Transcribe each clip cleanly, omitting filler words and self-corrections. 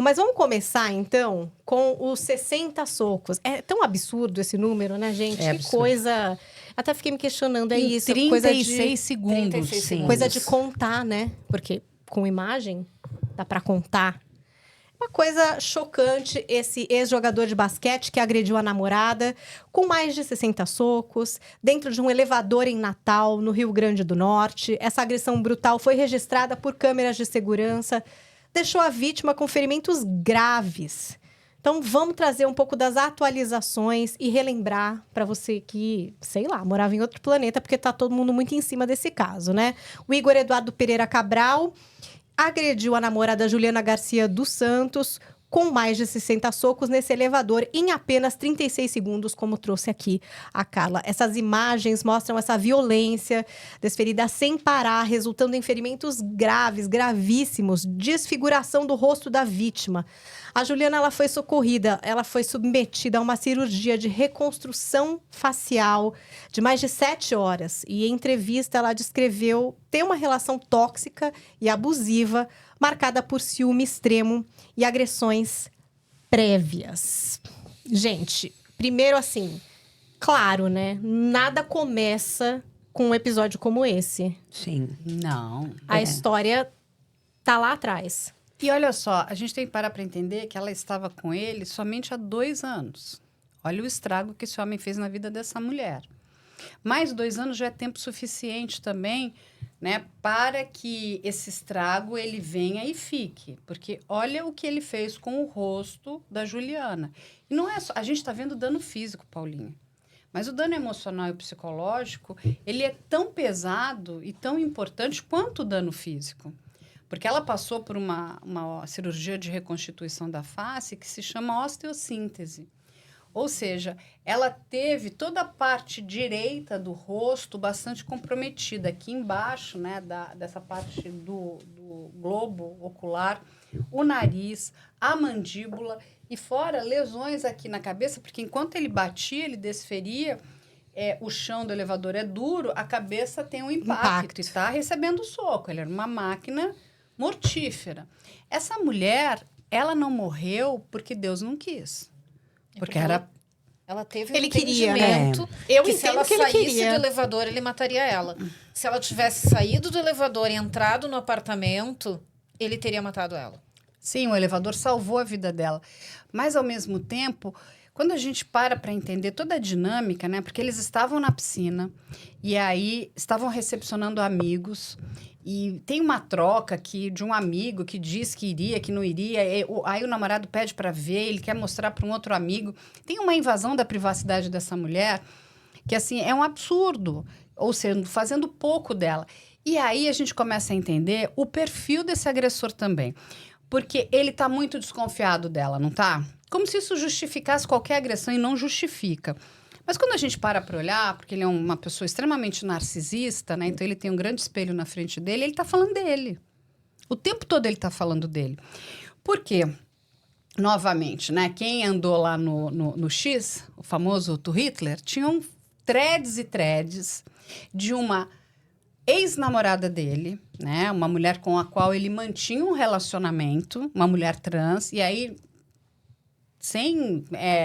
Mas vamos começar, então, com os 60 socos. É tão absurdo esse número, né, gente? É que absurdo. coisa... Até fiquei me questionando, é Em isso? 36 segundos. 36 segundos. Coisa de contar, né? Porque com imagem dá pra contar. Uma coisa chocante, esse ex-jogador de basquete que agrediu a namorada com mais de 60 socos, dentro de um elevador em Natal, no Rio Grande do Norte. Essa agressão brutal foi registrada por câmeras de segurança, deixou a vítima com ferimentos graves. Então, vamos trazer um pouco das atualizações e relembrar para você que, sei lá, morava em outro planeta, porque tá todo mundo muito em cima desse caso, né? O Igor Eduardo Pereira Cabral agrediu a namorada Juliana Garcia dos Santos com mais de 60 socos nesse elevador em apenas 36 segundos, como trouxe aqui a Carla. Essas imagens mostram essa violência desferida sem parar, resultando em ferimentos graves, gravíssimos, desfiguração do rosto da vítima. A Juliana, ela foi socorrida, ela foi submetida a uma cirurgia de reconstrução facial de mais de 7 horas. E em entrevista, ela descreveu ter uma relação tóxica e abusiva, marcada por ciúme extremo e agressões prévias. Gente, primeiro assim, claro, né? Nada começa com um episódio como esse. Sim. Não. A história tá lá atrás. E olha só, a gente tem que parar para entender que ela estava com ele somente há 2 anos. Olha o estrago que esse homem fez na vida dessa mulher. Mais 2 anos já é tempo suficiente também, né, para que esse estrago ele venha e fique. Porque olha o que ele fez com o rosto da Juliana. E não é só... A gente está vendo dano físico, Paulinho. Mas o dano emocional e psicológico, ele é tão pesado e tão importante quanto o dano físico. Porque ela passou por uma cirurgia de reconstituição da face que se chama osteossíntese. Ou seja, ela teve toda a parte direita do rosto bastante comprometida. Aqui embaixo, né, dessa parte do globo ocular, o nariz, a mandíbula e fora lesões aqui na cabeça, porque enquanto ele batia, ele desferia, o chão do elevador é duro, a cabeça tem um impacto. E está recebendo soco. Ele era uma máquina mortífera. Essa mulher, ela não morreu porque Deus não quis. Porque ela teve Ele um queria, entendimento Eu que se entendo ela que ele saísse queria. do elevador, ele mataria ela. Se ela tivesse saído do elevador e entrado no apartamento, ele teria matado ela. Sim, o elevador salvou a vida dela. Mas, ao mesmo tempo, quando a gente para entender toda a dinâmica, né? Porque eles estavam na piscina e aí estavam recepcionando amigos. E tem uma troca aqui de um amigo que diz que iria, que não iria. Aí o namorado pede para ver, ele quer mostrar para um outro amigo. Tem uma invasão da privacidade dessa mulher que, assim, é um absurdo. Ou seja, fazendo pouco dela. E aí a gente começa a entender o perfil desse agressor também. Porque ele está muito desconfiado dela, não tá? Como se isso justificasse qualquer agressão e não justifica. Mas quando a gente para olhar, porque ele é uma pessoa extremamente narcisista, né? Então ele tem um grande espelho na frente dele, ele está falando dele. O tempo todo ele está falando dele. Por quê? Novamente, né? Quem andou lá no X, o famoso To Hitler, tinham threads e threads de uma ex-namorada dele, né? Uma mulher com a qual ele mantinha um relacionamento, uma mulher trans, e aí sem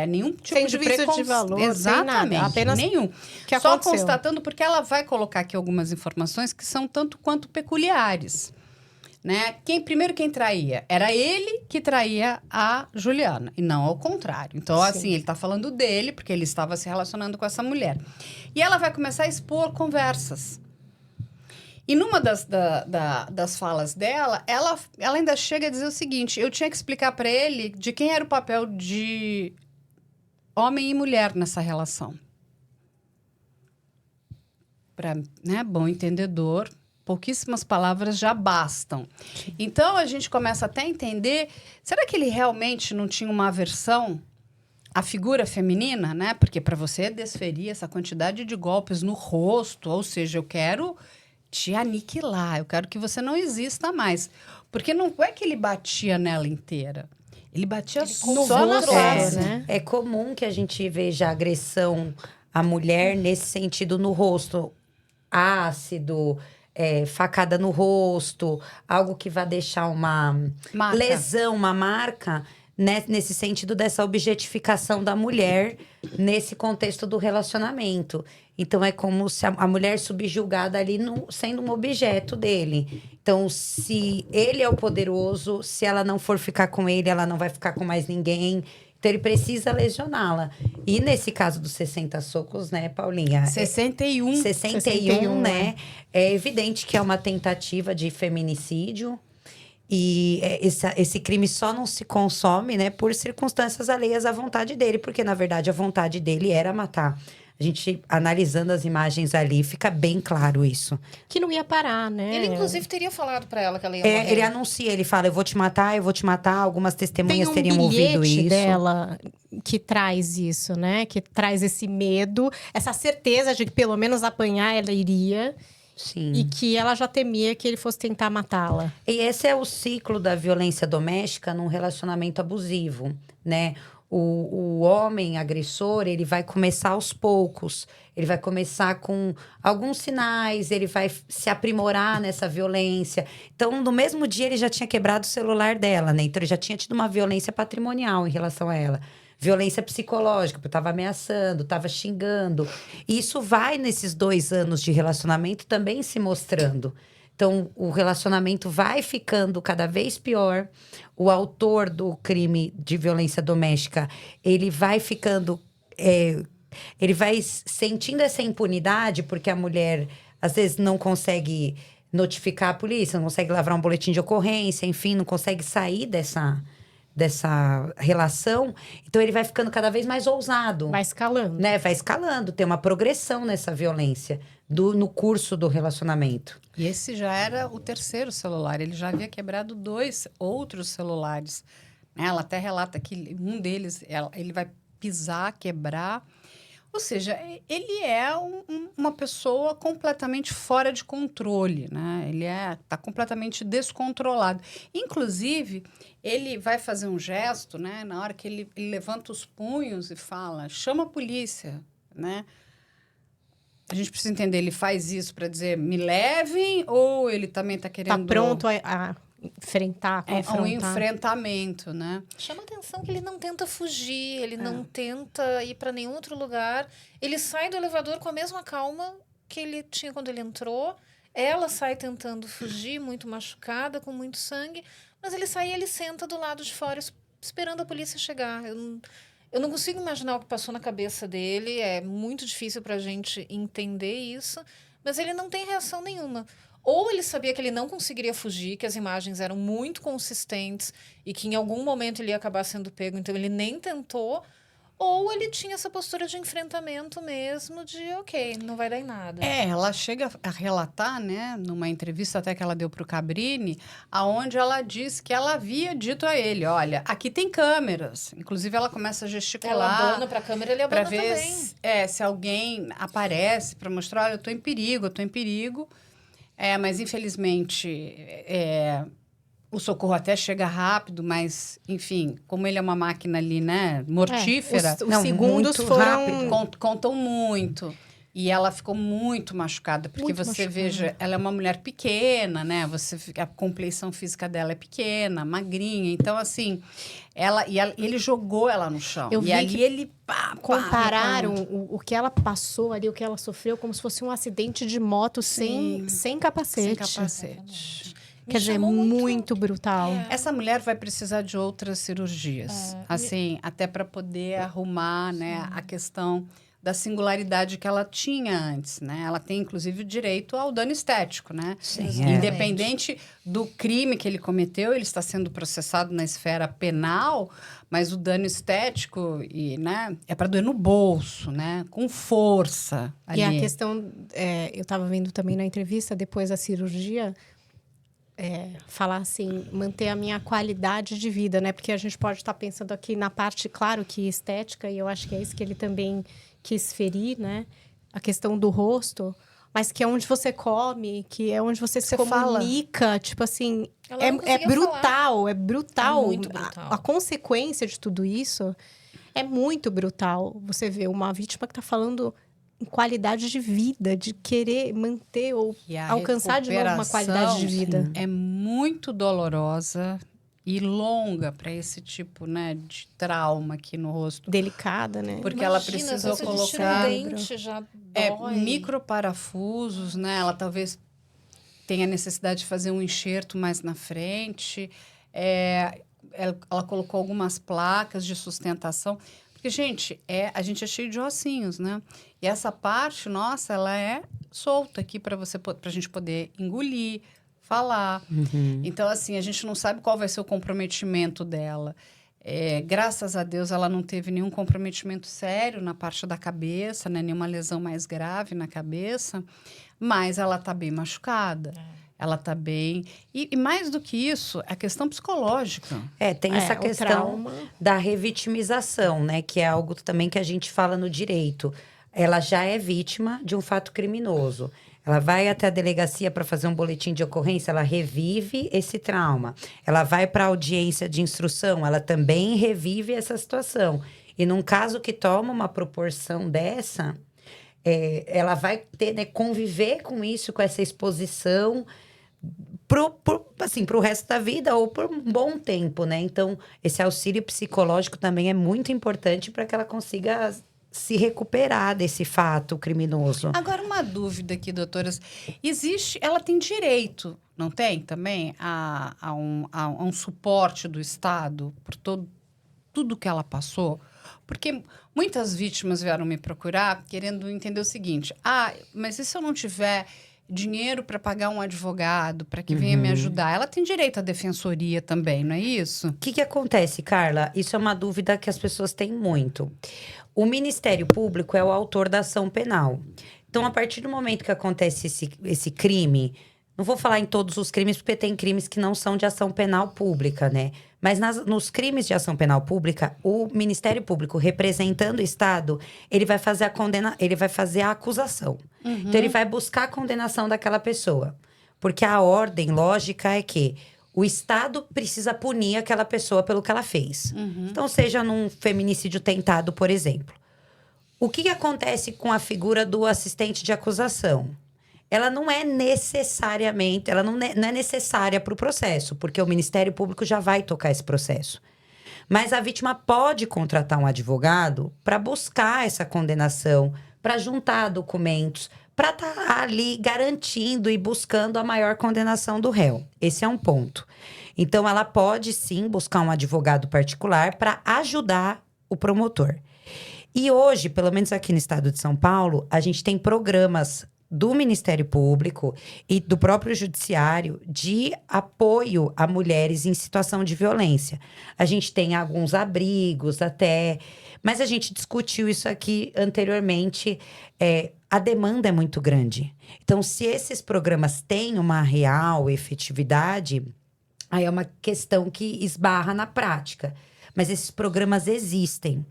nenhum tipo Sem de juízo de preconceito. valor, sem Exatamente, nada, apenas nenhum. que Só aconteceu. constatando, porque ela vai colocar aqui algumas informações que são tanto quanto peculiares. Né? Primeiro quem traía? Era ele que traía a Juliana, e não ao contrário. Então, Sim. assim, ele está falando dele, porque ele estava se relacionando com essa mulher. E ela vai começar a expor conversas. E numa das falas dela, ela ainda chega a dizer o seguinte: eu tinha que explicar para ele de quem era o papel de homem e mulher nessa relação. Para, né, bom entendedor, pouquíssimas palavras já bastam. Então, a gente começa até a entender, será que ele realmente não tinha uma aversão à figura feminina, né? Porque para você desferir essa quantidade de golpes no rosto, ou seja, eu quero te aniquilar, eu quero que você não exista mais. Porque não é que ele batia nela inteira. Ele batia só na face. né? É comum que a gente veja agressão à mulher nesse sentido no rosto. Ácido, facada no rosto, algo que vai deixar uma Marca. lesão, uma marca, né, nesse sentido dessa objetificação da mulher nesse contexto do relacionamento. Então, é como se a mulher subjugada ali sendo um objeto dele. Então, se ele é o poderoso, se ela não for ficar com ele, ela não vai ficar com mais ninguém. Então, ele precisa lesioná-la. E nesse caso dos 60 socos, né, Paulinha? 61. 61, né? É evidente que é uma tentativa de feminicídio. E esse crime só não se consome, né, por circunstâncias alheias à vontade dele. Porque, na verdade, a vontade dele era matar. A gente, analisando as imagens ali, fica bem claro isso. Que não ia parar, né? Ele, inclusive, teria falado pra ela que ela ia morrer. Ele anuncia, ele fala, eu vou te matar, eu vou te matar. Algumas testemunhas Tem um teriam ouvido bilhete isso. dela que traz isso, né? Que traz esse medo, essa certeza de que pelo menos apanhar ela iria. Sim. E que ela já temia que ele fosse tentar matá-la. E esse é o ciclo da violência doméstica num relacionamento abusivo, né? O homem agressor, ele vai começar aos poucos. Ele vai começar com alguns sinais, ele vai se aprimorar nessa violência. Então, no mesmo dia, ele já tinha quebrado o celular dela, né? Então, ele já tinha tido uma violência patrimonial em relação a ela. Violência psicológica, porque estava ameaçando, estava xingando. E isso vai, nesses 2 anos de relacionamento, também se mostrando. Então, o relacionamento vai ficando cada vez pior. O autor do crime de violência doméstica, ele vai ficando... ele vai sentindo essa impunidade, porque a mulher, às vezes, não consegue notificar a polícia, não consegue lavrar um boletim de ocorrência, enfim, não consegue sair dessa relação. Então, ele vai ficando cada vez mais ousado. Vai escalando. Né? Vai escalando, tem uma progressão nessa violência no curso do relacionamento. E esse já era o 3º celular. Ele já havia quebrado 2 outros celulares. Ela até relata que um deles, ele vai pisar, quebrar. Ou seja, ele é uma pessoa completamente fora de controle, né? Ele está completamente descontrolado. Inclusive, ele vai fazer um gesto, né? Na hora que ele levanta os punhos e fala, chama a polícia, né? A gente precisa entender, ele faz isso para dizer, me levem, ou ele também está querendo... Tá pronto a enfrentar, a confrontar. Um enfrentamento, né? Chama atenção que ele não tenta fugir, ele não tenta ir para nenhum outro lugar. Ele sai do elevador com a mesma calma que ele tinha quando ele entrou. Ela sai tentando fugir, muito machucada, com muito sangue. Mas ele sai e ele senta do lado de fora, esperando a polícia chegar. Eu não consigo imaginar o que passou na cabeça dele. É muito difícil para a gente entender isso. Mas ele não tem reação nenhuma. Ou ele sabia que ele não conseguiria fugir, que as imagens eram muito consistentes e que em algum momento ele ia acabar sendo pego, então ele nem tentou. Ou ele tinha essa postura de enfrentamento mesmo, de ok, não vai dar em nada. Ela chega a relatar, né, numa entrevista até que ela deu para o Cabrini, aonde ela diz que ela havia dito a ele, olha, aqui tem câmeras. Inclusive, ela começa a gesticular. Ela abana para a câmera, ele abana ver também. Se alguém aparece para mostrar, olha, eu estou em perigo. Mas, infelizmente, o socorro até chega rápido, mas, enfim, como ele é uma máquina ali, né, mortífera... Os segundos foram... Contam muito. E ela ficou muito machucada, porque Muito você machucada. veja, ela é uma mulher pequena, né? A compleição física dela é pequena, magrinha. Então, assim, ele jogou ela no chão. Eu vi e ali que ele... Compararam o que ela passou ali, o que ela sofreu, como se fosse um acidente de moto sem capacete. Sem capacete. Quer dizer, muito brutal. Essa mulher vai precisar de outras cirurgias, assim, até para poder arrumar, né, a questão da singularidade que ela tinha antes, né? Ela tem, inclusive, o direito ao dano estético, né? Sim, Independente do crime que ele cometeu, ele está sendo processado na esfera penal, mas o dano estético, né, é para doer no bolso, né? Com força. Ali. E a questão, eu estava vendo também na entrevista, depois da cirurgia, falar assim, manter a minha qualidade de vida, né? Porque a gente pode estar pensando aqui na parte, claro, que estética, e eu acho que é isso que ele também quis ferir, né? A questão do rosto, mas que é onde você come, que é onde você se comunica, tipo assim, é brutal, é brutal. É muito brutal. A consequência de tudo isso é muito brutal. Você vê uma vítima que está falando em qualidade de vida, de querer manter ou E a alcançar de novo uma qualidade de vida. é muito dolorosa e longa para esse tipo, né, de trauma aqui no rosto. Delicada, né? Porque ela Imagina, precisou às vezes a gente tira colocar um dente, já dói. microparafusos, né? Ela talvez tenha necessidade de fazer um enxerto mais na frente. Ela colocou algumas placas de sustentação. Porque, gente, a gente é cheio de ossinhos, né? E essa parte, nossa, ela é solta aqui para a gente poder engolir, falar. Então, assim, a gente não sabe qual vai ser o comprometimento dela. Graças a Deus, ela não teve nenhum comprometimento sério na parte da cabeça, né? Nenhuma lesão mais grave na cabeça. Mas ela está bem machucada. Ela está bem... E mais do que isso, a questão psicológica. Tem essa o questão trauma. da revitimização, né? Que é algo também que a gente fala no direito. Ela já é vítima de um fato criminoso. Ela vai até a delegacia para fazer um boletim de ocorrência, ela revive esse trauma. Ela vai para a audiência de instrução, ela também revive essa situação. E num caso que toma uma proporção dessa, ela vai ter, né, conviver com isso, com essa exposição pro resto da vida ou por um bom tempo, né? Então, esse auxílio psicológico também é muito importante para que ela consiga se recuperar desse fato criminoso. Agora, uma dúvida aqui, doutoras. Ela tem direito, não tem também, a um suporte do Estado por tudo que ela passou? Porque muitas vítimas vieram me procurar querendo entender o seguinte: mas e se eu não tiver dinheiro para pagar um advogado, para que venha me ajudar? Ela tem direito à defensoria também, não é isso? O que acontece, Carla? Isso é uma dúvida que as pessoas têm muito. O Ministério Público é o autor da ação penal. Então, a partir do momento que acontece esse crime, não vou falar em todos os crimes, porque tem crimes que não são de ação penal pública, né? Mas nos crimes de ação penal pública, o Ministério Público, representando o Estado, ele vai fazer ele vai fazer a acusação. Então, ele vai buscar a condenação daquela pessoa. Porque a ordem lógica é que o Estado precisa punir aquela pessoa pelo que ela fez. Então, seja num feminicídio tentado, por exemplo. O que acontece com a figura do assistente de acusação? Ela não é necessariamente, ela não é necessária para o processo, porque o Ministério Público já vai tocar esse processo. Mas a vítima pode contratar um advogado para buscar essa condenação, para juntar documentos, para estar ali garantindo e buscando a maior condenação do réu. Esse é um ponto. Então, ela pode sim buscar um advogado particular para ajudar o promotor. E hoje, pelo menos aqui no estado de São Paulo, a gente tem programas do Ministério Público e do próprio Judiciário de apoio a mulheres em situação de violência. A gente tem alguns abrigos até, mas a gente discutiu isso aqui anteriormente. A demanda é muito grande. Então, se esses programas têm uma real efetividade, aí é uma questão que esbarra na prática. Mas esses programas existem.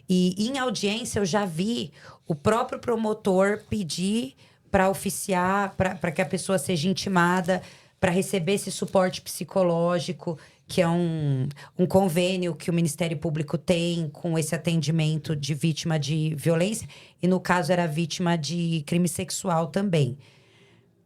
E em audiência eu já vi o próprio promotor pedir para oficiar, para que a pessoa seja intimada, para receber esse suporte psicológico, que é um convênio que o Ministério Público tem com esse atendimento de vítima de violência. E, no caso, era vítima de crime sexual também.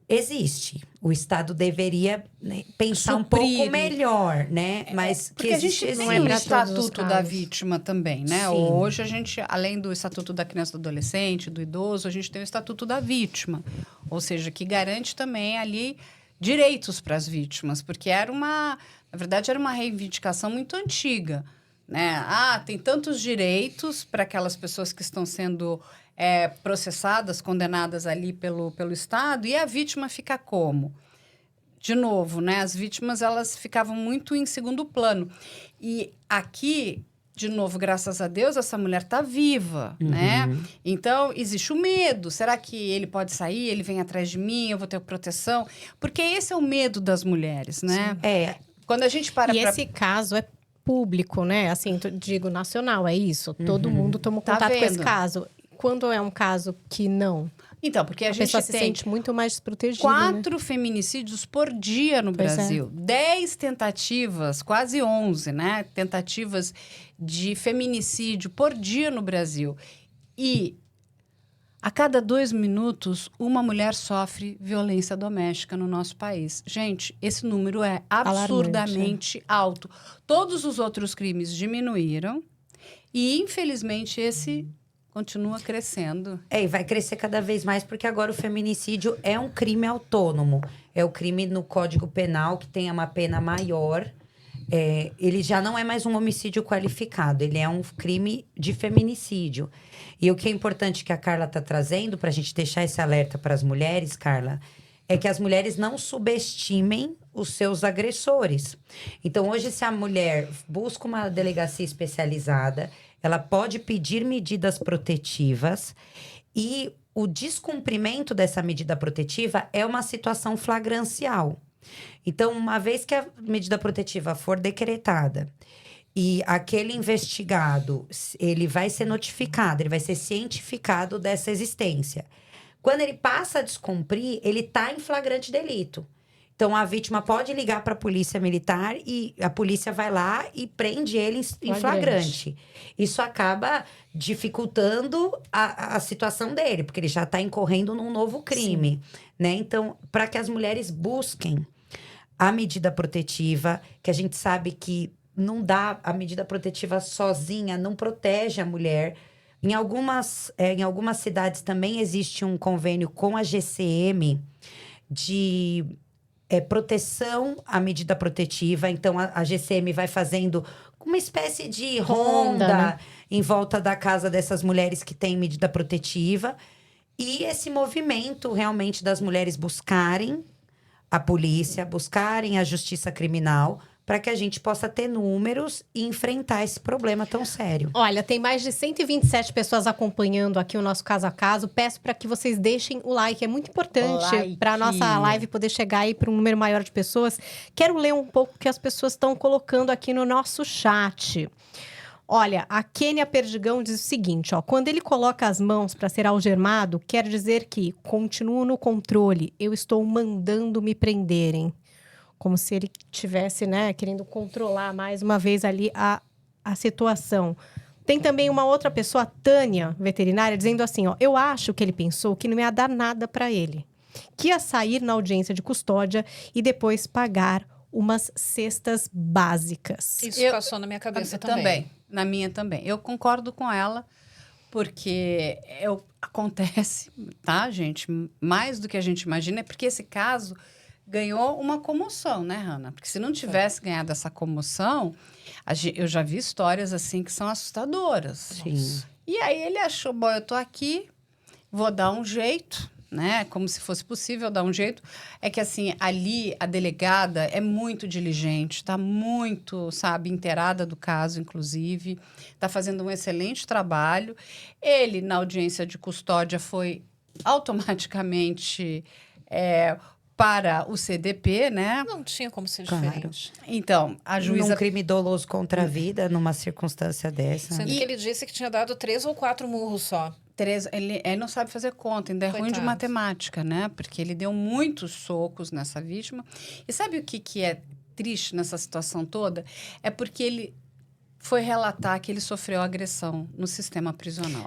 Existe. O Estado deveria, né, pensar um pouco melhor, né? Mas porque que a gente existe, tem não é o pra todos os Estatuto da casos. Vítima também, né? Sim. Hoje a gente, além do Estatuto da Criança e do Adolescente, do idoso, a gente tem o Estatuto da Vítima. Ou seja, que garante também ali direitos para as vítimas, porque na verdade, era uma reivindicação muito antiga, né? Tem tantos direitos para aquelas pessoas que estão sendo processadas, condenadas ali pelo Estado, e a vítima fica como? De novo, né? As vítimas, elas ficavam muito em segundo plano. E aqui, de novo, graças a Deus, essa mulher está viva, né? Então, existe o medo. Será que ele pode sair? Ele vem atrás de mim? Eu vou ter proteção? Porque esse é o medo das mulheres, né? Quando a gente para Esse caso é público, né? Assim, digo, nacional, é isso. Todo mundo tomou Tá contato com esse vendo? caso. Quando é um caso que não, Então, porque a gente pessoa se tem sente muito mais desprotegida, 4 feminicídios por dia no Pois é. Brasil. 10 tentativas, quase 11, né? Tentativas de feminicídio por dia no Brasil. E A cada 2 minutos, uma mulher sofre violência doméstica no nosso país. Gente, esse número é absurdamente alto. Todos os outros crimes diminuíram e, infelizmente, esse continua crescendo. E vai crescer cada vez mais, porque agora o feminicídio é um crime autônomo. É o crime no Código Penal que tem uma pena maior. Ele já não é mais um homicídio qualificado, ele é um crime de feminicídio. E o que é importante que a Carla está trazendo, para a gente deixar esse alerta para as mulheres, Carla, é que as mulheres não subestimem os seus agressores. Então, hoje, se a mulher busca uma delegacia especializada, ela pode pedir medidas protetivas e o descumprimento dessa medida protetiva é uma situação flagrancial. Então, uma vez que a medida protetiva for decretada e aquele investigado, ele vai ser notificado, ele vai ser cientificado dessa existência. Quando ele passa a descumprir, ele está em flagrante delito. Então, a vítima pode ligar para a polícia militar e a polícia vai lá e prende ele em flagrante. Isso acaba dificultando a situação dele, porque ele já está incorrendo num novo crime, né? Então, para que as mulheres busquem a medida protetiva, que a gente sabe que não dá, a medida protetiva sozinha não protege a mulher. Em algumas cidades também existe um convênio com a GCM de proteção à medida protetiva. Então, a GCM vai fazendo uma espécie de ronda, né? Em volta da casa dessas mulheres que têm medida protetiva. E esse movimento, realmente, das mulheres buscarem a polícia, buscarem a justiça criminal, para que a gente possa ter números e enfrentar esse problema tão sério. Olha, tem mais de 127 pessoas acompanhando aqui o nosso Caso a Caso. Peço para que vocês deixem o like, é muito importante para a nossa live poder chegar aí para um número maior de pessoas. Quero ler um pouco o que as pessoas estão colocando aqui no nosso chat. Olha, a Kênia Perdigão diz o seguinte, ó. Quando ele coloca as mãos para ser algemado, quer dizer que continuo no controle, eu estou mandando me prenderem. Como se ele tivesse, né, querendo controlar mais uma vez ali a situação. Tem também uma outra pessoa, a Tânia, veterinária, dizendo assim, ó. Eu acho que ele pensou que não ia dar nada para ele. Que ia sair na audiência de custódia e depois pagar umas cestas básicas. Isso passou na minha cabeça também. Na minha também. Eu concordo com ela, porque acontece, tá, gente? Mais do que a gente imagina, é porque esse caso ganhou uma comoção, né, Hannah? Porque se não tivesse ganhado essa comoção, eu já vi histórias assim que são assustadoras. Sim. E aí ele achou, bom, eu tô aqui, vou dar um jeito, né? Como se fosse possível dar um jeito. É que, assim, ali a delegada é muito diligente, está muito, sabe, inteirada do caso, inclusive. Está fazendo um excelente trabalho. Ele, na audiência de custódia, foi automaticamente para o CDP, né? Não tinha como ser Claro. diferente. Então, a juíza... Num crime doloso contra a vida, numa circunstância dessa. Sendo que ele disse que tinha dado 3 ou 4 murros só. Ele não sabe fazer conta, ainda é ruim de Coitado. matemática, né? Porque ele deu muitos socos nessa vítima. E sabe o que é triste nessa situação toda? É porque ele foi relatar que ele sofreu agressão no sistema prisional.